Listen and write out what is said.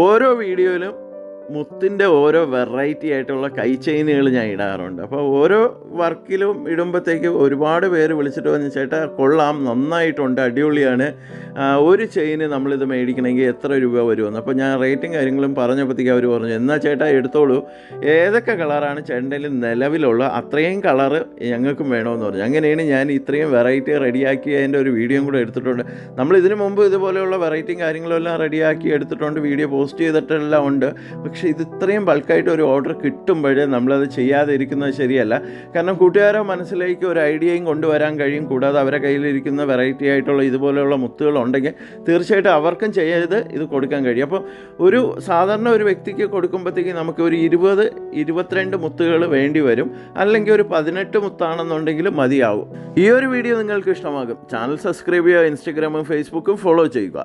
ഓരോ വീഡിയോയിലും മുത്തിൻ്റെ ഓരോ വെറൈറ്റി ആയിട്ടുള്ള കൈ ചെയിനുകൾ ഞാൻ ഇടാറുണ്ട്. അപ്പോൾ ഓരോ വർക്കിലും ഇടുമ്പോഴത്തേക്ക് ഒരുപാട് പേര് വിളിച്ചിട്ട് പറഞ്ഞു, ചേട്ടാ കൊള്ളാം, നന്നായിട്ടുണ്ട്, അടിപൊളിയാണ്, ഒരു ചെയിന് നമ്മളിത് മേടിക്കണമെങ്കിൽ എത്ര രൂപ വരുമെന്ന്. അപ്പോൾ ഞാൻ റേറ്റും കാര്യങ്ങളും പറഞ്ഞപ്പോഴത്തേക്ക് അവർ പറഞ്ഞു, എന്നാൽ ചേട്ടാ എടുത്തോളൂ, ഏതൊക്കെ കളറാണ് ചേട്ടൻ്റെ നിലവിലുള്ള അത്രയും കളറ് ഞങ്ങൾക്കും വേണമെന്ന് പറഞ്ഞു. അങ്ങനെയാണ് ഞാൻ ഇത്രയും വെറൈറ്റി റെഡിയാക്കിയതിൻ്റെ ഒരു വീഡിയോയും കൂടെ എടുത്തിട്ടുണ്ട്. നമ്മൾ ഇതിനു മുമ്പ് ഇതുപോലെയുള്ള വെറൈറ്റിയും കാര്യങ്ങളും എല്ലാം റെഡിയാക്കി എടുത്തിട്ടുണ്ട്, വീഡിയോ പോസ്റ്റ് ചെയ്തിട്ടെല്ലാം ഉണ്ട്. പക്ഷേ ഇത് ഇത്രയും ബൾക്കായിട്ട് ഒരു ഓർഡർ കിട്ടുമ്പോഴേ നമ്മളത് ചെയ്യാതെ ഇരിക്കുന്നത് ശരിയല്ല. കാരണം കൂട്ടുകാരെ മനസ്സിലേക്ക് ഒരു ഐഡിയയും കൊണ്ടുവരാൻ കഴിയും. കൂടാതെ അവരുടെ കയ്യിലിരിക്കുന്ന വെറൈറ്റി ആയിട്ടുള്ള ഇതുപോലെയുള്ള മുത്തുകളുണ്ടെങ്കിൽ തീർച്ചയായിട്ടും അവർക്കും ചെയ്ത് ഇത് കൊടുക്കാൻ കഴിയും. അപ്പോൾ ഒരു സാധാരണ ഒരു വ്യക്തിക്ക് കൊടുക്കുമ്പോഴത്തേക്ക് നമുക്ക് ഒരു 20-22 മുത്തുകൾ വേണ്ടി വരും, അല്ലെങ്കിൽ ഒരു 18 മുത്താണെന്നുണ്ടെങ്കിൽ മതിയാവും. ഈ ഒരു വീഡിയോ നിങ്ങൾക്ക് ഇഷ്ടമാകും. ചാനൽ സബ്സ്ക്രൈബ് ചെയ്യുക, ഇൻസ്റ്റഗ്രാമും ഫേസ്ബുക്കും ഫോളോ ചെയ്യുക.